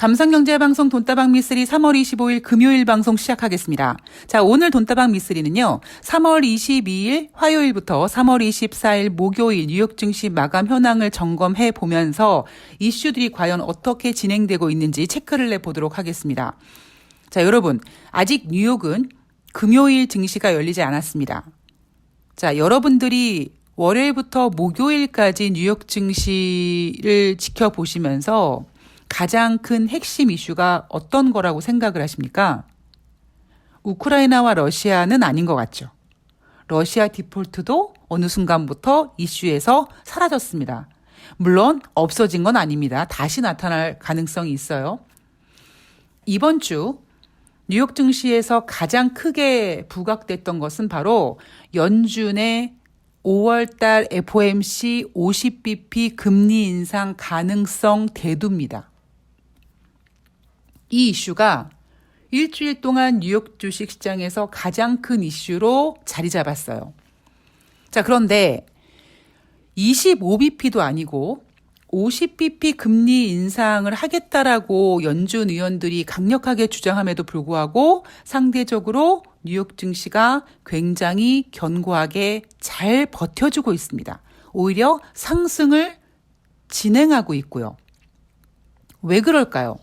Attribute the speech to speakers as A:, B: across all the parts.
A: 감성경제방송 돈다방 미쓰리 3월 25일 금요일 방송 시작하겠습니다. 자, 오늘 돈다방 미쓰리는요. 3월 22일 화요일부터 3월 24일 목요일 뉴욕 증시 마감 현황을 점검해 보면서 이슈들이 과연 어떻게 진행되고 있는지 체크를 해보도록 하겠습니다. 자, 여러분, 아직 뉴욕은 금요일 증시가 열리지 않았습니다. 자, 여러분들이 월요일부터 목요일까지 뉴욕 증시를 지켜보시면서 가장 큰 핵심 이슈가 어떤 거라고 생각을 하십니까? 우크라이나와 러시아는 아닌 것 같죠. 러시아 디폴트도 어느 순간부터 이슈에서 사라졌습니다. 물론 없어진 건 아닙니다. 다시 나타날 가능성이 있어요. 이번 주 뉴욕 증시에서 가장 크게 부각됐던 것은 바로 연준의 5월달 FOMC 50bp 금리 인상 가능성 대두입니다. 이 이슈가 일주일 동안 뉴욕 주식시장에서 가장 큰 이슈로 자리 잡았어요. 자, 그런데 25bp도 아니고 50bp 금리 인상을 하겠다라고 연준 의원들이 강력하게 주장함에도 불구하고 상대적으로 뉴욕 증시가 굉장히 견고하게 잘 버텨주고 있습니다. 오히려 상승을 진행하고 있고요. 왜 그럴까요?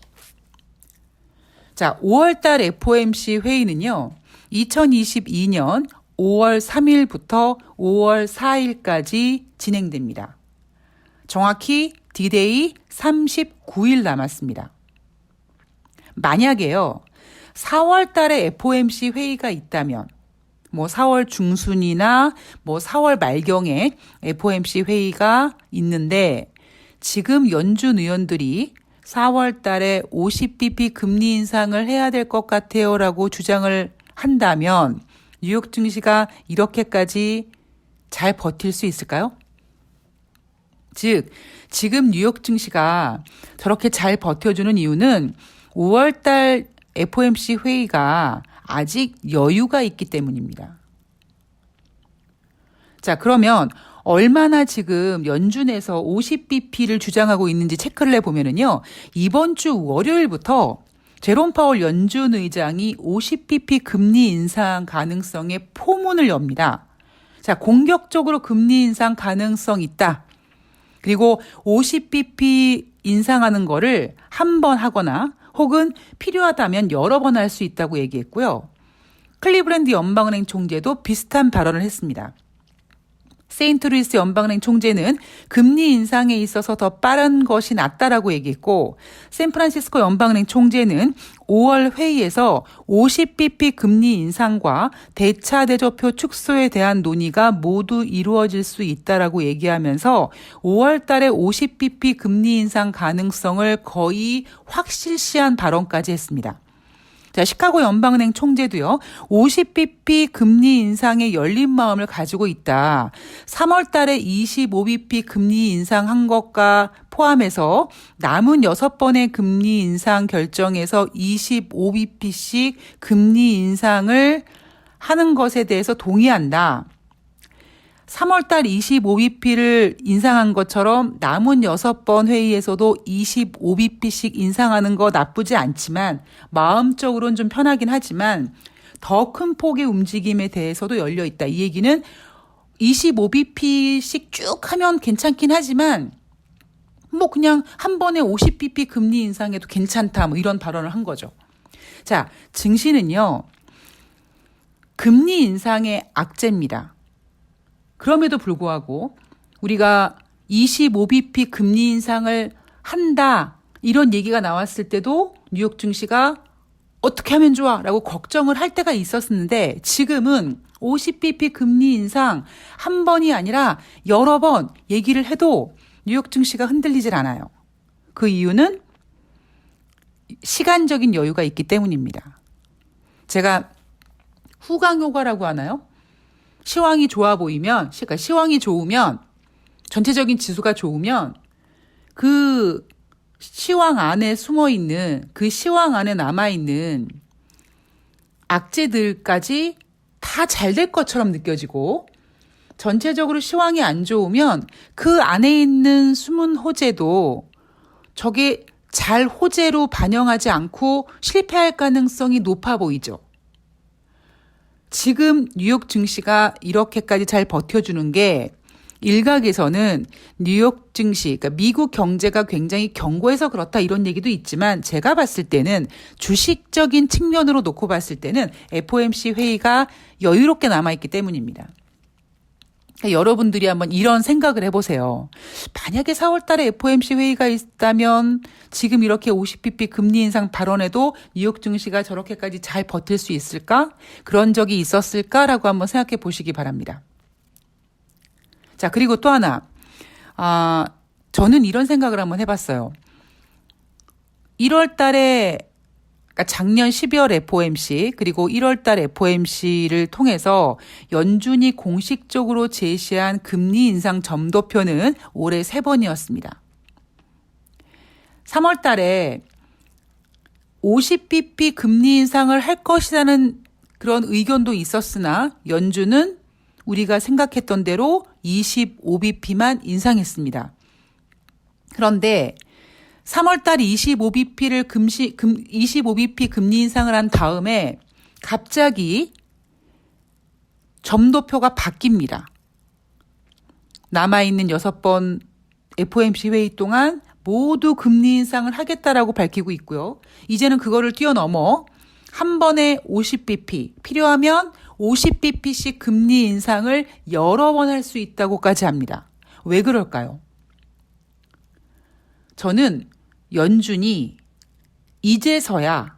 A: 자, 5월달 FOMC 회의는요, 2022년 5월 3일부터 5월 4일까지 진행됩니다. 정확히 D-Day 39일 남았습니다. 만약에요, 4월 달에 FOMC 회의가 있다면, 4월 중순이나 4월 말경에 FOMC 회의가 있는데, 지금 연준 의원들이 4월 달에 50bp 금리 인상을 해야 될 것 같아요 라고 주장을 한다면 뉴욕 증시가 이렇게까지 잘 버틸 수 있을까요? 즉, 지금 뉴욕 증시가 저렇게 잘 버텨주는 이유는 5월 달 FOMC 회의가 아직 여유가 있기 때문입니다. 자, 그러면 얼마나 지금 연준에서 50bp를 주장하고 있는지 체크를 해보면은요, 이번 주 월요일부터 제롬 파월 연준 의장이 50bp 금리 인상 가능성의 포문을 엽니다. 자, 공격적으로 금리 인상 가능성 있다. 그리고 50bp 인상하는 거를 한 번 하거나 혹은 필요하다면 여러 번 할 수 있다고 얘기했고요. 클리브랜드 연방은행 총재도 비슷한 발언을 했습니다. 세인트루이스 연방은행 총재는 금리 인상에 있어서 더 빠른 것이 낫다라고 얘기했고, 샌프란시스코 연방은행 총재는 5월 회의에서 50bp 금리 인상과 대차대조표 축소에 대한 논의가 모두 이루어질 수 있다라고 얘기하면서 5월 달에 50bp 금리 인상 가능성을 거의 확실시한 발언까지 했습니다. 자, 시카고 연방은행 총재도요, 50bp 금리 인상에 열린 마음을 가지고 있다. 3월 달에 25bp 금리 인상한 것과 포함해서 남은 6번의 금리 인상 결정에서 25bp씩 금리 인상을 하는 것에 대해서 동의한다. 3월 달 25bp를 인상한 것처럼 남은 6번 회의에서도 25bp씩 인상하는 거 나쁘지 않지만 마음적으로는 좀 편하긴 하지만 더 큰 폭의 움직임에 대해서도 열려 있다. 이 얘기는 25bp씩 쭉 하면 괜찮긴 하지만 그냥 한 번에 50bp 금리 인상해도 괜찮다. 이런 발언을 한 거죠. 자, 증시는요, 금리 인상의 악재입니다. 그럼에도 불구하고 우리가 25bp 금리 인상을 한다, 이런 얘기가 나왔을 때도 뉴욕 증시가 어떻게 하면 좋아? 라고 걱정을 할 때가 있었는데 지금은 50bp 금리 인상 한 번이 아니라 여러 번 얘기를 해도 뉴욕 증시가 흔들리질 않아요. 그 이유는 시간적인 여유가 있기 때문입니다. 제가 후광효과라고 하나요? 시황이 좋아 보이면, 그러니까 시황이 좋으면, 전체적인 지수가 좋으면 그 시황 안에 숨어있는, 그 시황 안에 남아있는 악재들까지 다 잘 될 것처럼 느껴지고, 전체적으로 시황이 안 좋으면 그 안에 있는 숨은 호재도 저게 잘 호재로 반영하지 않고 실패할 가능성이 높아 보이죠. 지금 뉴욕 증시가 이렇게까지 잘 버텨주는 게 일각에서는 뉴욕 증시, 그러니까 미국 경제가 굉장히 견고해서 그렇다 이런 얘기도 있지만 제가 봤을 때는 주식적인 측면으로 놓고 봤을 때는 FOMC 회의가 여유롭게 남아있기 때문입니다. 그러니까 여러분들이 한번 이런 생각을 해보세요. 만약에 4월 달에 FOMC 회의가 있다면 지금 이렇게 50bp 금리 인상 발언에도 뉴욕 증시가 저렇게까지 잘 버틸 수 있을까? 그런 적이 있었을까라고 한번 생각해 보시기 바랍니다. 자, 그리고 또 하나. 저는 이런 생각을 한번 해봤어요. 1월 달에, 그러니까 작년 12월 FOMC, 그리고 1월 달 FOMC를 통해서 연준이 공식적으로 제시한 금리 인상 점도표는 올해 3번이었습니다. 3월 달에 50bp 금리 인상을 할 것이라는 그런 의견도 있었으나 연준은 우리가 생각했던 대로 25bp만 인상했습니다. 그런데 3월달 25bp 금리 인상을 한 다음에 갑자기 점도표가 바뀝니다. 남아있는 6번 FOMC 회의 동안 모두 금리 인상을 하겠다라고 밝히고 있고요. 이제는 그거를 뛰어넘어 한 번에 50bp, 필요하면 50bp씩 금리 인상을 여러 번 할 수 있다고까지 합니다. 왜 그럴까요? 저는 연준이 이제서야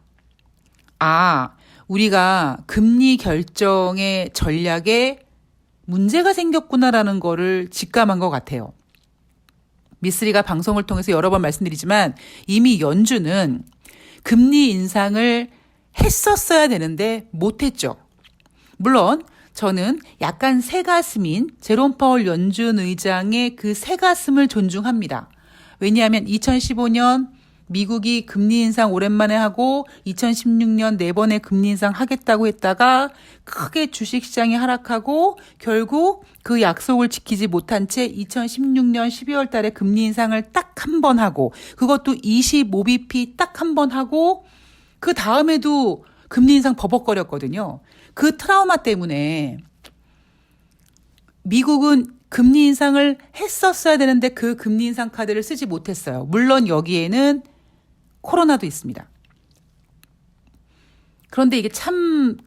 A: 우리가 금리 결정의 전략에 문제가 생겼구나라는 거를 직감한 것 같아요. 미쓰리가 방송을 통해서 여러 번 말씀드리지만 이미 연준은 금리 인상을 했었어야 되는데 못했죠. 물론 저는 약간 새가슴인 제롬 파월 연준 의장의 그 새가슴을 존중합니다. 왜냐하면 2015년 미국이 금리 인상 오랜만에 하고 2016년 4번의 금리 인상 하겠다고 했다가 크게 주식시장이 하락하고 결국 그 약속을 지키지 못한 채 2016년 12월 달에 금리 인상을 딱 한 번 하고 그것도 25bp 딱 한 번 하고 그 다음에도 금리 인상 버벅거렸거든요. 그 트라우마 때문에 미국은 금리 인상을 했었어야 되는데 그 금리 인상 카드를 쓰지 못했어요. 물론 여기에는 코로나도 있습니다. 그런데 이게 참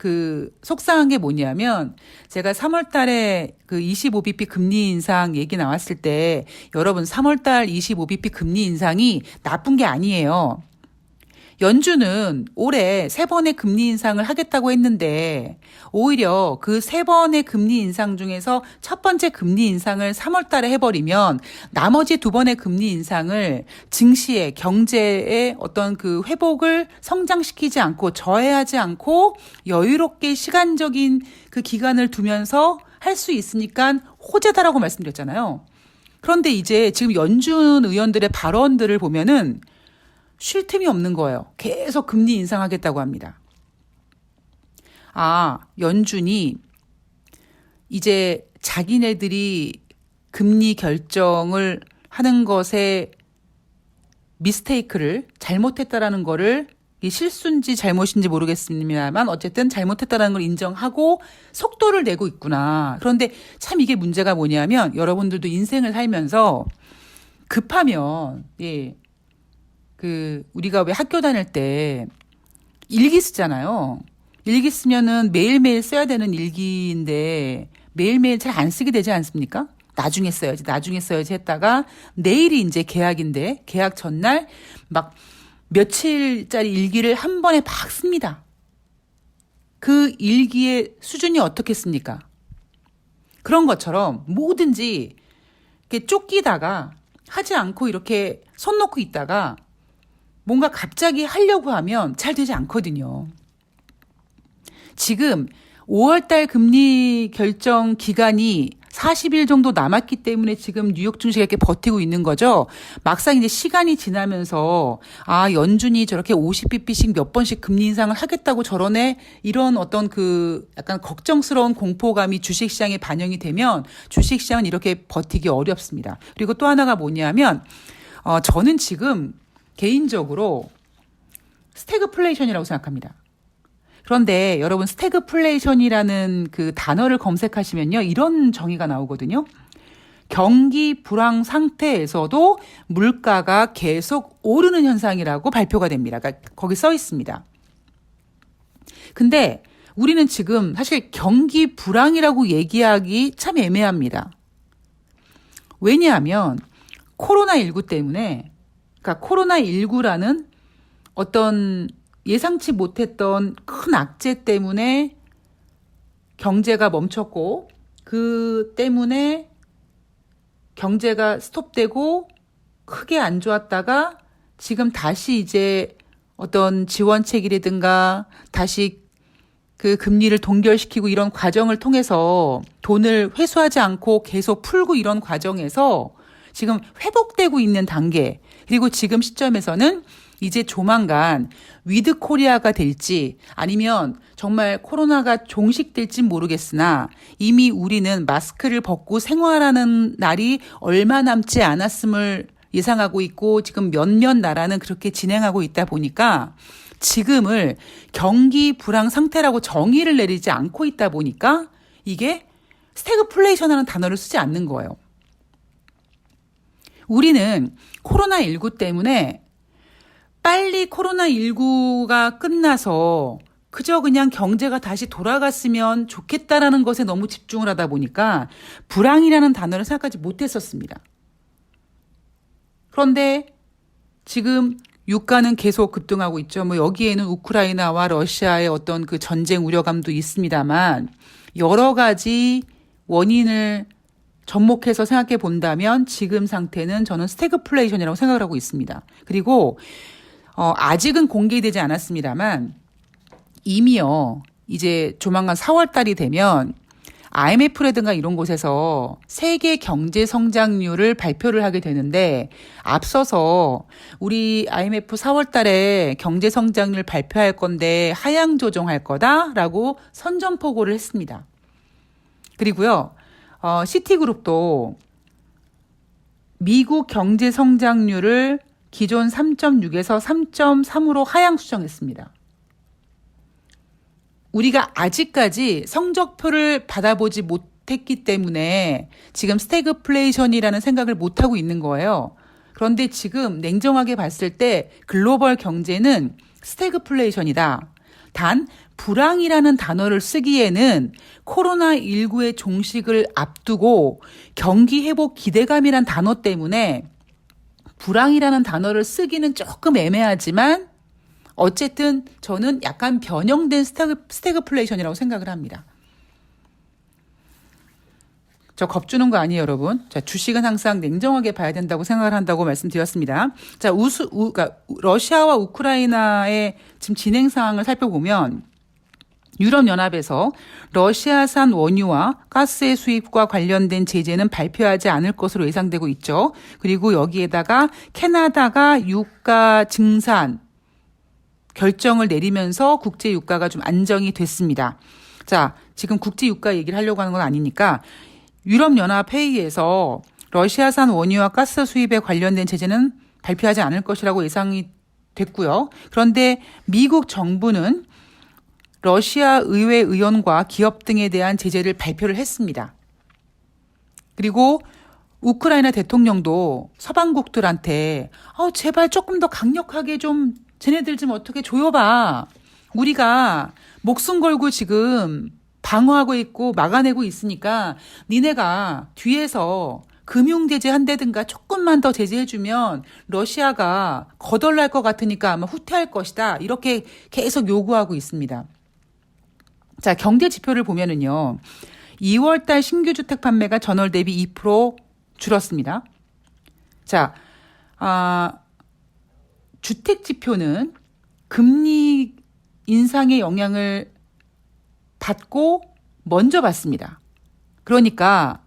A: 속상한 게 뭐냐면 제가 3월 달에 그 25bp 금리 인상 얘기 나왔을 때 여러분 3월 달 25bp 금리 인상이 나쁜 게 아니에요. 연준은 올해 3번의 금리 인상을 하겠다고 했는데 오히려 그 3번의 금리 인상 중에서 첫 번째 금리 인상을 3월 달에 해버리면 나머지 2번의 금리 인상을 증시의 경제의 어떤 그 회복을 성장시키지 않고 저해하지 않고 여유롭게 시간적인 그 기간을 두면서 할 수 있으니까 호재다라고 말씀드렸잖아요. 그런데 이제 지금 연준 의원들의 발언들을 보면은 쉴 틈이 없는 거예요. 계속 금리 인상하겠다고 합니다. 연준이 이제 자기네들이 금리 결정을 하는 것에 미스테이크를 잘못했다라는 거를 실수인지 잘못인지 모르겠습니다만 어쨌든 잘못했다라는 걸 인정하고 속도를 내고 있구나. 그런데 참 이게 문제가 뭐냐면 여러분들도 인생을 살면서 급하면 우리가 왜 학교 다닐 때 일기 쓰잖아요. 일기 쓰면은 매일매일 써야 되는 일기인데 매일매일 잘 안 쓰게 되지 않습니까? 나중에 써야지 했다가 내일이 이제 개학인데 개학 전날 막 며칠짜리 일기를 한 번에 막 씁니다. 그 일기의 수준이 어떻겠습니까? 그런 것처럼 뭐든지 이렇게 쫓기다가 하지 않고 이렇게 손 놓고 있다가 뭔가 갑자기 하려고 하면 잘 되지 않거든요. 지금 5월달 금리 결정 기간이 40일 정도 남았기 때문에 지금 뉴욕 증시가 이렇게 버티고 있는 거죠. 막상 이제 시간이 지나면서 연준이 저렇게 50bp씩 몇 번씩 금리 인상을 하겠다고 저러네 이런 어떤 약간 걱정스러운 공포감이 주식시장에 반영이 되면 주식시장은 이렇게 버티기 어렵습니다. 그리고 또 하나가 뭐냐면 저는 지금 개인적으로 스태그플레이션이라고 생각합니다. 그런데 여러분 스태그플레이션이라는 그 단어를 검색하시면요. 이런 정의가 나오거든요. 경기 불황 상태에서도 물가가 계속 오르는 현상이라고 발표가 됩니다. 그러니까 거기 써 있습니다. 근데 우리는 지금 사실 경기 불황이라고 얘기하기 참 애매합니다. 왜냐하면 코로나19 때문에, 그러니까 코로나19라는 어떤 예상치 못했던 큰 악재 때문에 경제가 멈췄고 그 때문에 경제가 스톱되고 크게 안 좋았다가 지금 다시 이제 어떤 지원책이라든가 다시 그 금리를 동결시키고 이런 과정을 통해서 돈을 회수하지 않고 계속 풀고 이런 과정에서 지금 회복되고 있는 단계, 그리고 지금 시점에서는 이제 조만간 위드 코리아가 될지 아니면 정말 코로나가 종식될지 모르겠으나 이미 우리는 마스크를 벗고 생활하는 날이 얼마 남지 않았음을 예상하고 있고 지금 몇몇 나라는 그렇게 진행하고 있다 보니까 지금을 경기 불황 상태라고 정의를 내리지 않고 있다 보니까 이게 스태그플레이션이라는 단어를 쓰지 않는 거예요. 우리는 코로나19 때문에 빨리 코로나19가 끝나서 그저 그냥 경제가 다시 돌아갔으면 좋겠다라는 것에 너무 집중을 하다 보니까 불황이라는 단어를 생각하지 못했었습니다. 그런데 지금 유가는 계속 급등하고 있죠. 뭐 여기에는 우크라이나와 러시아의 어떤 그 전쟁 우려감도 있습니다만 여러 가지 원인을 접목해서 생각해 본다면 지금 상태는 저는 스태그플레이션이라고 생각을 하고 있습니다. 그리고 아직은 공개되지 않았습니다만 이미요. 이제 조만간 4월 달이 되면 IMF라든가 이런 곳에서 세계 경제 성장률을 발표를 하게 되는데 앞서서 우리 IMF 4월 달에 경제 성장률 발표할 건데 하향 조정할 거다라고 선전포고를 했습니다. 그리고요. 시티그룹도 미국 경제 성장률을 기존 3.6에서 3.3으로 하향 수정했습니다. 우리가 아직까지 성적표를 받아보지 못했기 때문에 지금 스태그플레이션이라는 생각을 못하고 있는 거예요. 그런데 지금 냉정하게 봤을 때 글로벌 경제는 스태그플레이션이다. 단 불황이라는 단어를 쓰기에는 코로나19의 종식을 앞두고 경기 회복 기대감이란 단어 때문에 불황이라는 단어를 쓰기는 조금 애매하지만 어쨌든 저는 약간 변형된 스태그플레이션이라고 생각을 합니다. 저 겁주는 거 아니에요, 여러분. 자, 주식은 항상 냉정하게 봐야 된다고 생각을 한다고 말씀드렸습니다. 자, 그러니까 러시아와 우크라이나의 지금 진행 상황을 살펴보면 유럽연합에서 러시아산 원유와 가스의 수입과 관련된 제재는 발표하지 않을 것으로 예상되고 있죠. 그리고 여기에다가 캐나다가 유가 증산 결정을 내리면서 국제 유가가 좀 안정이 됐습니다. 자, 지금 국제 유가 얘기를 하려고 하는 건 아니니까 유럽연합 회의에서 러시아산 원유와 가스 수입에 관련된 제재는 발표하지 않을 것이라고 예상이 됐고요. 그런데 미국 정부는 러시아 의회 의원과 기업 등에 대한 제재를 발표를 했습니다. 그리고 우크라이나 대통령도 서방국들한테 제발 조금 더 강력하게 좀 쟤네들 좀 어떻게 조여봐. 우리가 목숨 걸고 지금 방어하고 있고 막아내고 있으니까 니네가 뒤에서 금융 제재 한다든가 조금만 더 제재해주면 러시아가 거덜날 것 같으니까 아마 후퇴할 것이다. 이렇게 계속 요구하고 있습니다. 자, 경제 지표를 보면은요. 2월 달 신규 주택 판매가 전월 대비 2% 줄었습니다. 자, 주택 지표는 금리 인상의 영향을 받고 먼저 받습니다. 그러니까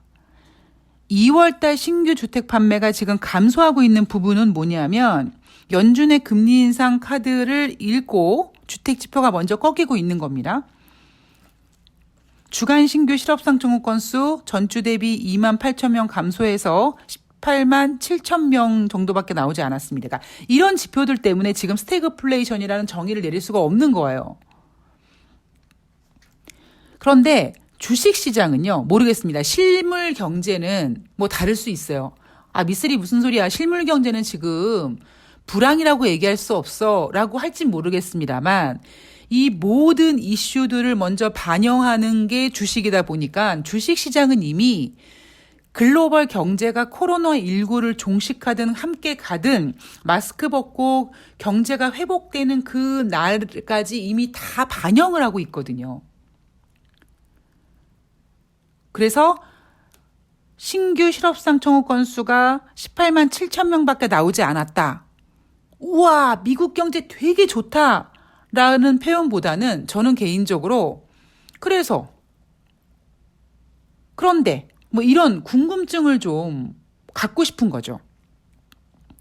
A: 2월 달 신규 주택 판매가 지금 감소하고 있는 부분은 뭐냐면 연준의 금리 인상 카드를 읽고 주택 지표가 먼저 꺾이고 있는 겁니다. 주간 신규 실업상청구 건수 전주 대비 2만 8천 명 감소해서 18만 7천 명 정도밖에 나오지 않았습니다. 그러니까 이런 지표들 때문에 지금 스태그플레이션이라는 정의를 내릴 수가 없는 거예요. 그런데 주식시장은요, 모르겠습니다. 실물 경제는 뭐 다를 수 있어요. 아, 미쓰리 무슨 소리야. 실물 경제는 지금 불황이라고 얘기할 수 없어. 라고 할진 모르겠습니다만, 이 모든 이슈들을 먼저 반영하는 게 주식이다 보니까 주식시장은 이미 글로벌 경제가 코로나19를 종식하든 함께 가든 마스크 벗고 경제가 회복되는 그 날까지 이미 다 반영을 하고 있거든요. 그래서 신규 실업상 청구 건수가 18만 7천 명밖에 나오지 않았다. 우와, 미국 경제 되게 좋다라는 표현보다는 저는 개인적으로 그런데 뭐 이런 궁금증을 좀 갖고 싶은 거죠.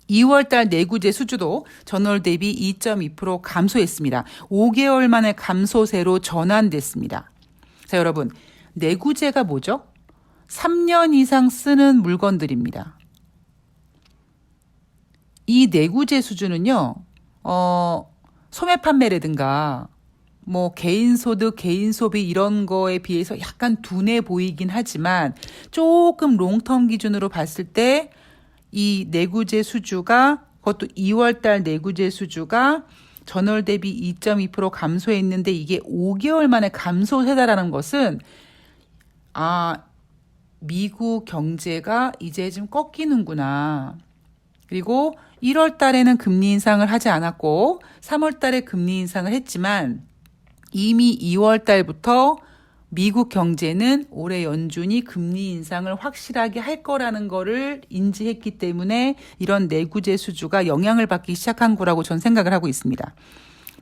A: 2월달 내구재 수주도 전월 대비 2.2% 감소했습니다. 5개월 만에 감소세로 전환됐습니다. 자, 여러분, 내구재가 뭐죠? 3년 이상 쓰는 물건들입니다. 이 내구재 수준은요, 소매 판매라든가, 뭐, 개인 소득, 개인 소비 이런 거에 비해서 약간 둔해 보이긴 하지만, 조금 롱텀 기준으로 봤을 때, 이 내구재 수주가, 그것도 2월달 내구재 수주가 전월 대비 2.2% 감소했는데, 이게 5개월 만에 감소세다라는 것은, 미국 경제가 이제 좀 꺾이는구나. 그리고 1월 달에는 금리 인상을 하지 않았고 3월 달에 금리 인상을 했지만 이미 2월 달부터 미국 경제는 올해 연준이 금리 인상을 확실하게 할 거라는 거를 인지했기 때문에 이런 내구재 수주가 영향을 받기 시작한 거라고 전 생각을 하고 있습니다.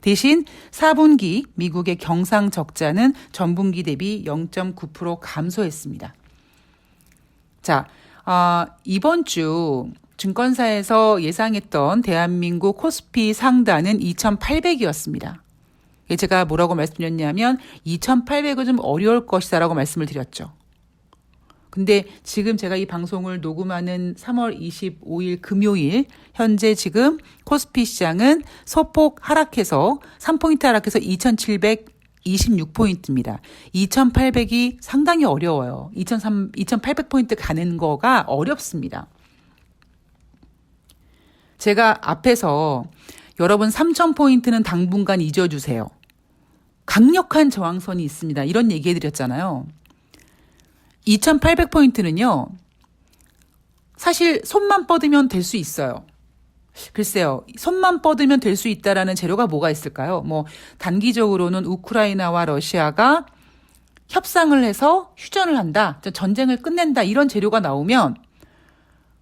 A: 대신 4분기 미국의 경상 적자는 전분기 대비 0.9% 감소했습니다. 자, 이번 주 증권사에서 예상했던 대한민국 코스피 상단은 2,800이었습니다. 제가 뭐라고 말씀드렸냐면 2,800은 좀 어려울 것이다라고 말씀을 드렸죠. 근데 지금 제가 이 방송을 녹음하는 3월 25일 금요일 현재 지금 코스피 시장은 소폭 하락해서 3포인트 하락해서 2,726포인트입니다. 2,800이 상당히 어려워요. 2,800포인트 가는 거가 어렵습니다. 제가 앞에서 여러분 3,000포인트는 당분간 잊어주세요. 강력한 저항선이 있습니다. 이런 얘기 해드렸잖아요. 2,800포인트는요. 사실 손만 뻗으면 될 수 있어요. 글쎄요. 손만 뻗으면 될 수 있다라는 재료가 뭐가 있을까요? 뭐 단기적으로는 우크라이나와 러시아가 협상을 해서 휴전을 한다. 전쟁을 끝낸다. 이런 재료가 나오면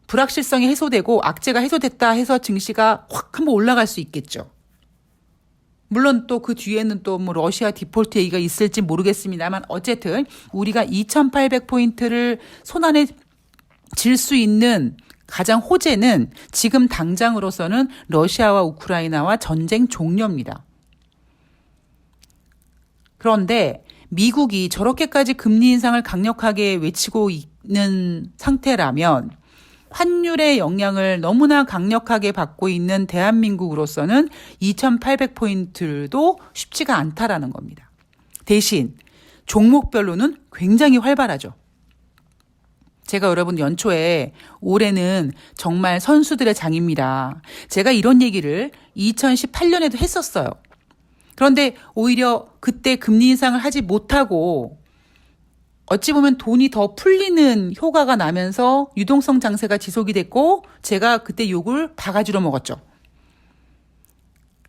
A: 불확실성이 해소되고 악재가 해소됐다 해서 증시가 확 한번 올라갈 수 있겠죠. 물론 또 그 뒤에는 또 뭐 러시아 디폴트 얘기가 있을지 모르겠습니다만 어쨌든 우리가 2,800포인트를 손안에 쥘 수 있는 가장 호재는 지금 당장으로서는 러시아와 우크라이나와 전쟁 종료입니다. 그런데 미국이 저렇게까지 금리 인상을 강력하게 외치고 있는 상태라면 환율의 영향을 너무나 강력하게 받고 있는 대한민국으로서는 2,800포인트도 쉽지가 않다라는 겁니다. 대신 종목별로는 굉장히 활발하죠. 제가 여러분 연초에 올해는 정말 선수들의 장입니다. 제가 이런 얘기를 2018년에도 했었어요. 그런데 오히려 그때 금리 인상을 하지 못하고 어찌 보면 돈이 더 풀리는 효과가 나면서 유동성 장세가 지속이 됐고 제가 그때 욕을 바가지로 먹었죠.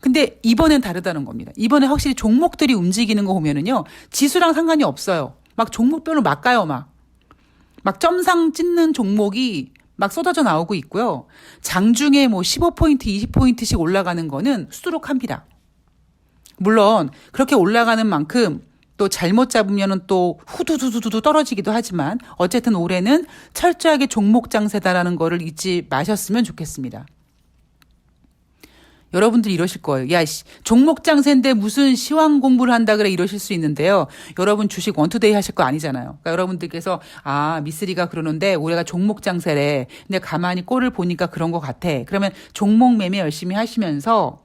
A: 근데 이번엔 다르다는 겁니다. 이번에 확실히 종목들이 움직이는 거 보면은요. 지수랑 상관이 없어요. 막 종목별로 막 가요. 막 점상 찍는 종목이 막 쏟아져 나오고 있고요. 장중에 뭐 15포인트, 20포인트씩 올라가는 거는 수두룩합니다. 물론 그렇게 올라가는 만큼 또 잘못 잡으면은 또 후두두두두 떨어지기도 하지만 어쨌든 올해는 철저하게 종목 장세다라는 거를 잊지 마셨으면 좋겠습니다. 여러분들이 이러실 거예요. 야, 종목 장세인데 무슨 시황 공부를 한다 그래 이러실 수 있는데요. 여러분 주식 원투데이 하실 거 아니잖아요. 그러니까 여러분들께서 미쓰리가 그러는데 올해가 종목 장세래. 근데 가만히 꼴을 보니까 그런 것 같아. 그러면 종목 매매 열심히 하시면서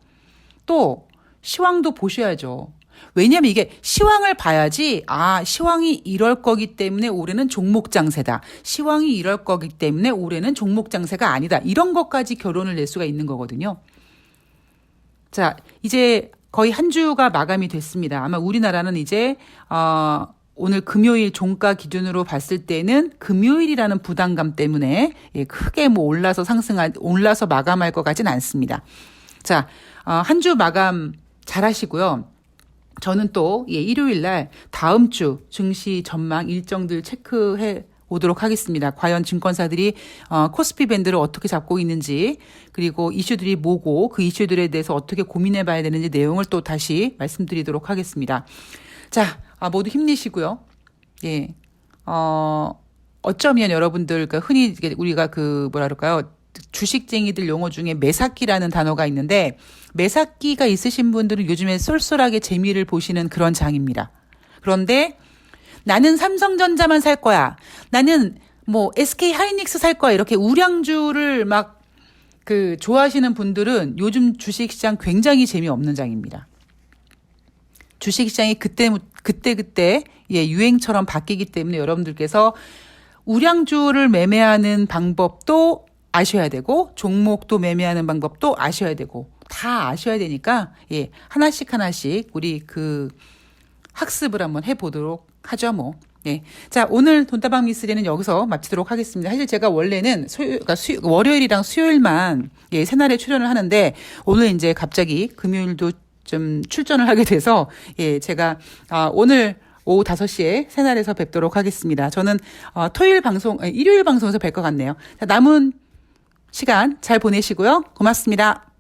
A: 또 시황도 보셔야죠. 왜냐하면 이게 시황을 봐야지 시황이 이럴 거기 때문에 올해는 종목 장세다. 시황이 이럴 거기 때문에 올해는 종목 장세가 아니다. 이런 것까지 결론을 낼 수가 있는 거거든요. 자, 이제 거의 한 주가 마감이 됐습니다. 아마 우리나라는 이제 오늘 금요일 종가 기준으로 봤을 때는 금요일이라는 부담감 때문에 크게 올라서 마감할 것 같진 않습니다. 자, 한 주 마감 잘 하시고요. 저는 또 일요일 날 다음 주 증시 전망 일정들 체크해 오도록 하겠습니다. 과연 증권사들이 코스피 밴드를 어떻게 잡고 있는지, 그리고 이슈들이 뭐고 그 이슈들에 대해서 어떻게 고민해 봐야 되는지 내용을 또 다시 말씀드리도록 하겠습니다. 자, 모두 힘내시고요. 예. 어쩌면 여러분들 흔히 우리가 주식쟁이들 용어 중에 매사기라는 단어가 있는데, 매사기가 있으신 분들은 요즘에 쏠쏠하게 재미를 보시는 그런 장입니다. 그런데 나는 삼성전자만 살 거야. 나는 SK 하이닉스 살 거야. 이렇게 우량주를 좋아하시는 분들은 요즘 주식시장 굉장히 재미없는 장입니다. 주식시장이 그때 유행처럼 바뀌기 때문에 여러분들께서 우량주를 매매하는 방법도 아셔야 되고 종목도 매매하는 방법도 아셔야 되고 다 아셔야 되니까 하나씩 우리 학습을 한번 해보도록 하죠, 뭐. 네. 자, 오늘 돈다방 미쓰리는 여기서 마치도록 하겠습니다. 사실 제가 원래는 월요일이랑 수요일만 새날에 출연을 하는데, 오늘 이제 갑자기 금요일도 좀 출전을 하게 돼서, 제가, 오늘 오후 5시에 새날에서 뵙도록 하겠습니다. 저는, 일요일 방송에서 뵐 것 같네요. 자, 남은 시간 잘 보내시고요. 고맙습니다.